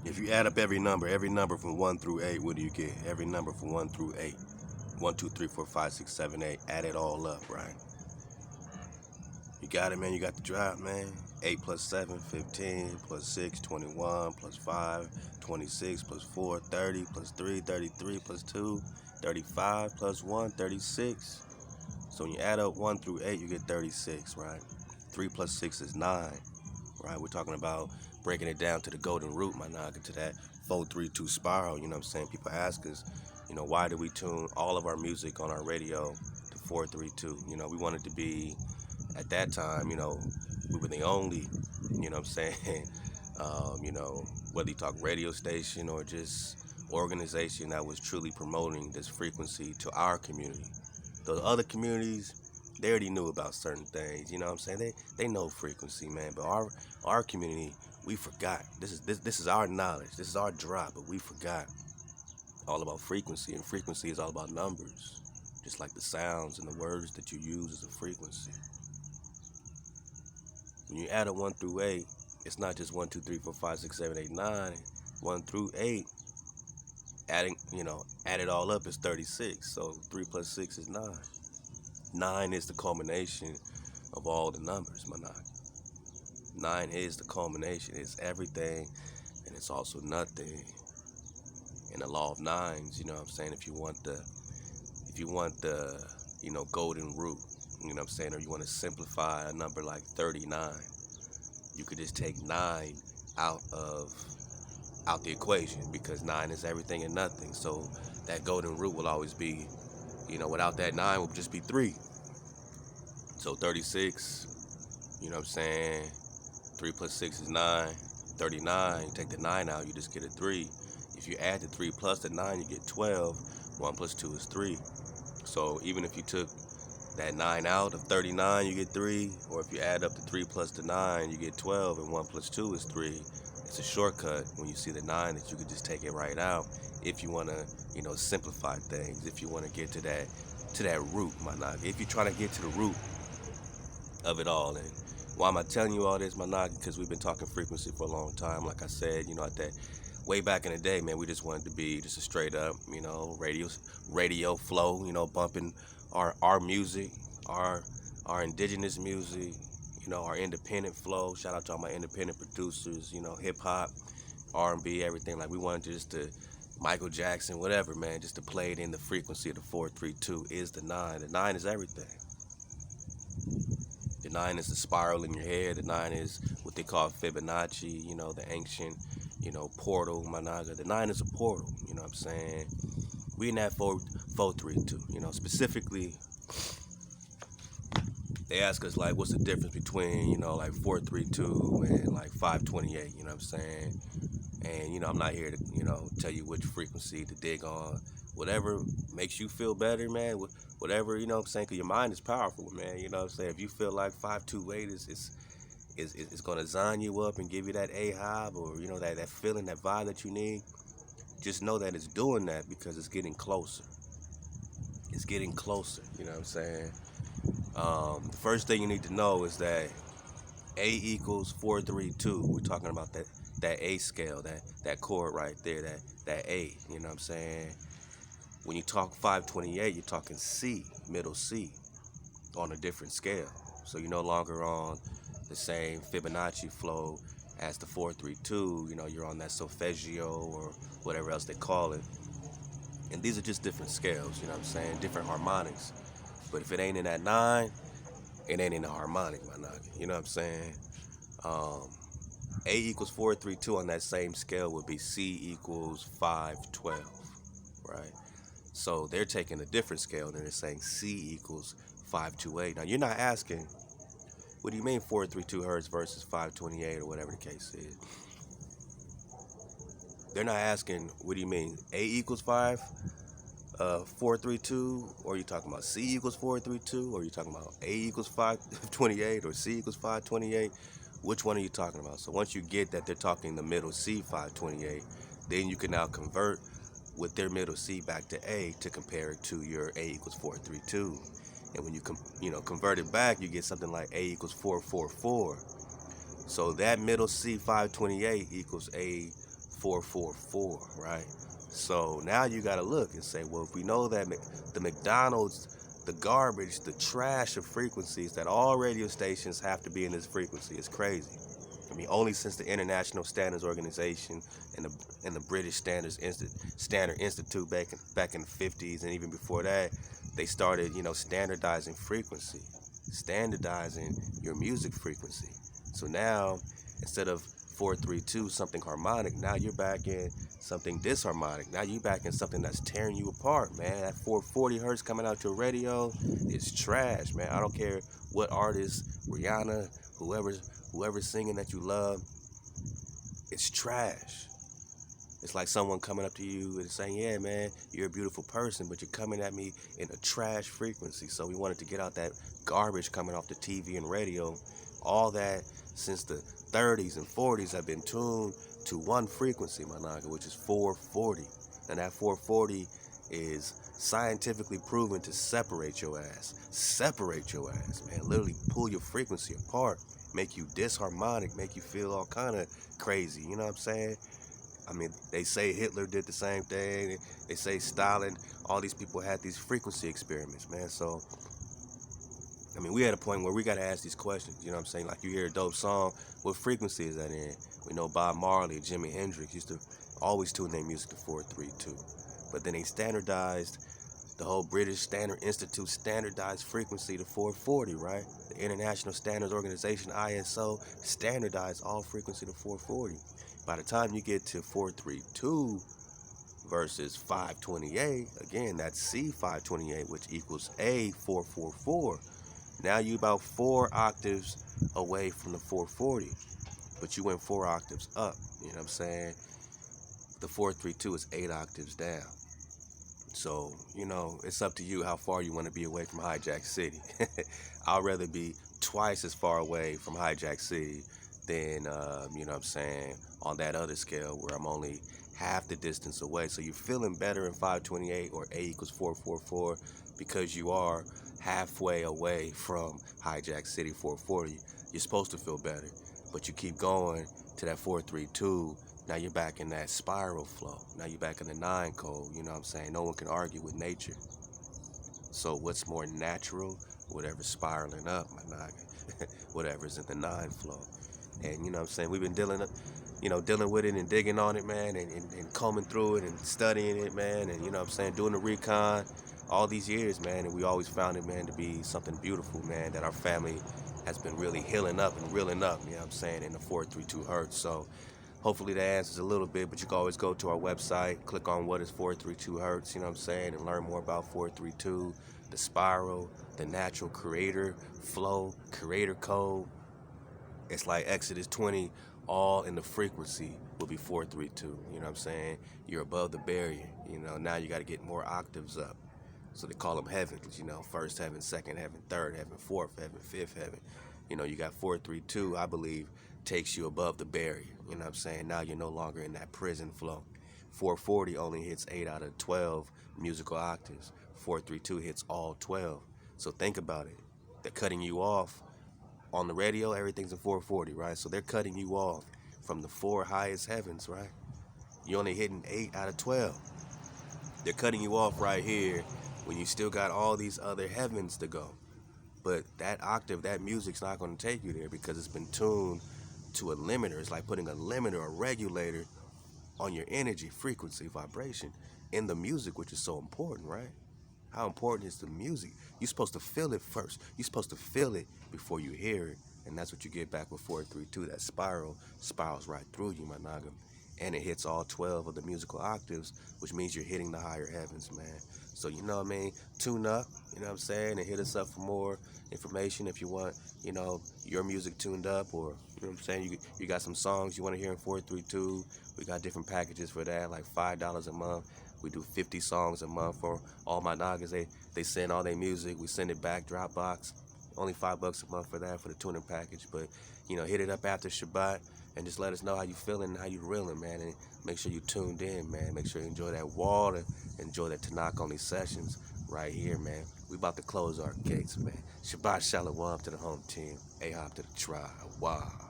If you add up every number from 1 through 8, what do you get? Every number from 1 through 8. 1, 2, 3, 4, 5, 6, 7, 8. Add it all up, right? You got it, man. You got the drop, man. 8 plus 7, 15, plus 6, 21, plus 5, 26, plus 4, 30, plus 3, 33, plus 2, 35, plus 1, 36. So when you add up 1 through 8, you get 36, right? 3 plus 6 is 9, right? We're talking about breaking it down to the golden root, my nigga, to that 4-3-2 spiral, you know what I'm saying? People ask us, why do we tune all of our music on our radio to 4-3-2? We wanted to be, at that time, we were the only, you know what I'm saying, whether you talk radio station or just organization that was truly promoting this frequency to our community. Those other communities, they already knew about certain things, you know what I'm saying? They know frequency, man. But our community, we forgot. This is our knowledge. This is our drop, but we forgot all about frequency, and frequency is all about numbers. Just like the sounds and the words that you use as a frequency. When you add up 1 through 8, it's not just 1, 2, 3, 4, 5, 6, 7, 8, 9. 1 through 8, add it all up is 36. So 3 plus 6 is 9. 9 is the culmination of all the numbers, Manak. 9 is the culmination. It's everything, and it's also nothing. In the law of nines, you know what I'm saying? If you want the golden root, you know what I'm saying, or you want to simplify a number like 39, you could just take 9 out the equation, because 9 is everything and nothing. So that golden root will always be, without that 9 will just be 3. So 36, you know what I'm saying, 3 plus 6 is 9. 39, take the 9 out, you just get a 3. If you add the 3 plus the 9, you get 12. 1 plus 2 is 3. So even if you took that 9 out of 39, you get 3. Or if you add up the 3 plus the 9, you get 12, and 1 plus 2 is 3. It's a shortcut when you see the 9 that you could just take it right out if you want to, simplify things, if you want to get to that root, my nigga. If you're trying to get to the root of it all. And why am I telling you all this, my nigga? Because we've been talking frequency for a long time. Like I said, at that way back in the day, man, we just wanted to be just a straight up, radio flow, bumping our music, our indigenous music, our independent flow. Shout out to all my independent producers, hip hop, R&B, everything. Like we wanted just to Michael Jackson, whatever, man, just to play it in the frequency of the 4-3-2 is the 9. The 9 is everything. The 9 is the spiral in your head. The 9 is what they call Fibonacci, the ancient, portal, Managa. The 9 is a portal, you know what I'm saying? We in that 4-3-2, specifically, they ask us, like, what's the difference between, like 4-3-2 and like 5-28, you know what I'm saying? And, I'm not here to, tell you which frequency to dig on. Whatever makes you feel better, man, whatever, you know what I'm saying? Because your mind is powerful, man, you know what I'm saying? If you feel like 5-2-8 is going to zine you up and give you that A-hive, or, that feeling, that vibe that you need, just know that it's doing that because it's getting closer. It's getting closer, you know what I'm saying? The first thing you need to know is that A equals 4-3-2. We're talking about that A scale, that chord right there, that A, you know what I'm saying? When you talk 5-28, you're talking C, middle C, on a different scale. So you're no longer on the same Fibonacci flow as the 4-3-2. You're on that solfeggio or whatever else they call it. And these are just different scales, you know what I'm saying? Different harmonics. But if it ain't in that 9, it ain't in the harmonic, my nigga. You know what I'm saying? A equals 4-3-2 on that same scale would be C equals 5-12, right? So they're taking a different scale and they're saying C equals 5-2-8. Now you're not asking, what do you mean 4-3-2 hertz versus 5-28 or whatever the case is? They're not asking, what do you mean, A equals 4-3-2, or are you talking about C equals 4-3-2, or are you talking about A equals 5-28, or C equals 5-28? Which one are you talking about? So once you get that they're talking the middle C 5-28, then you can now convert with their middle C back to A to compare it to your A equals 4-3-2. And when you convert it back, you get something like A equals 4-4-4. So that middle C 5-28 equals A 444, right? So now you got to look and say, well, if we know that the McDonald's, the garbage, the trash of frequencies, that all radio stations have to be in this frequency, it's crazy. I mean, only since the International Standards Organization and the British Standard Institute back in the 50s, and even before that, they started, standardizing frequency, standardizing your music frequency. So now, instead of 432, something harmonic, now you're back in something disharmonic. Now you're back in something that's tearing you apart, man. That 440 hertz coming out your radio is trash, man. I don't care what artist, Rihanna, whoever's singing that you love, it's trash. It's like someone coming up to you and saying, yeah, man, you're a beautiful person, but you're coming at me in a trash frequency. So we wanted to get out that garbage coming off the TV and radio. All that since the 30s and 40s have been tuned to one frequency, my naga, which is 440. And that 440 is scientifically proven to separate your ass. Separate your ass, man. Literally pull your frequency apart, make you disharmonic, make you feel all kind of crazy. You know what I'm saying? I mean, they say Hitler did the same thing. They say Stalin. All these people had these frequency experiments, man. So, I mean, we at a point where we got to ask these questions. You know what I'm saying? Like, you hear a dope song, what frequency is that in? We know Bob Marley, Jimi Hendrix used to always tune their music to 432. But then they standardized, the whole British Standard Institute standardized frequency to 440, right? The International Standards Organization, ISO, standardized all frequency to 440. By the time you get to 432 versus 528, again, that's C528, which equals A444. Now you about 4 octaves away from the 440, but you went 4 octaves up. You know what I'm saying? The 432 is 8 octaves down. So, it's up to you how far you want to be away from Hijack City. I'd rather be twice as far away from Hijack City than, on that other scale where I'm only half the distance away. So you're feeling better in 528 or A equals 444 because you are halfway away from Hijack City 440. You're supposed to feel better, but you keep going to that 432. Now you're back in that spiral flow. Now you're back in the 9 code. You know what I'm saying? No one can argue with nature. So what's more natural? Whatever's spiraling up, my naga. Whatever's in the 9 flow. And you know what I'm saying? We've been dealing with it and digging on it, man, and combing through it and studying it, man, and you know what I'm saying, doing the recon all these years, man, and we always found it, man, to be something beautiful, man, that our family has been really healing up and reeling up, you know what I'm saying, in the 432 hertz. So hopefully that answers a little bit, but you can always go to our website, click on what is 432 hertz, you know what I'm saying, and learn more about 432, the spiral, the natural creator flow, creator code. It's like Exodus 20, all in the frequency will be 432. You know what I'm saying? You're above the barrier. Now you got to get more octaves up. So they call them heavens, first heaven, second heaven, third heaven, fourth heaven, fifth heaven. You got 432, I believe, takes you above the barrier. You know what I'm saying? Now you're no longer in that prison flow. 440 only hits 8 out of 12 musical octaves. 432 hits all 12. So think about it. They're cutting you off. On the radio, everything's in 440, right? So they're cutting you off from the 4 highest heavens, right? You're only hitting 8 out of 12. They're cutting you off right here when you still got all these other heavens to go. But that octave, that music's not going to take you there because it's been tuned to a limiter. It's like putting a limiter, a regulator on your energy, frequency, vibration in the music, which is so important, right? How important is the music? You're supposed to feel it first. You're supposed to feel it before you hear it. And that's what you get back with 432. That spirals right through you, my naga. And it hits all 12 of the musical octaves, which means you're hitting the higher heavens, man. So, you know what I mean? Tune up, you know what I'm saying? And hit us up for more information if you want, your music tuned up, or, you know what I'm saying? You got some songs you want to hear in 432. We got different packages for that, like $5 a month. We do 50 songs a month for all my nagas. They send all their music. We send it back, Dropbox. Only $5 a month for that, for the tuning package. But, hit it up after ShaBat and just let us know how you feeling and how you reeling, man. And make sure you tuned in, man. Make sure you enjoy that water. Enjoy that Tanakh only sessions right here, man. We about to close our gates, man. ShaBat ShaLaWam to the home team. A-hop to the tribe. Wow.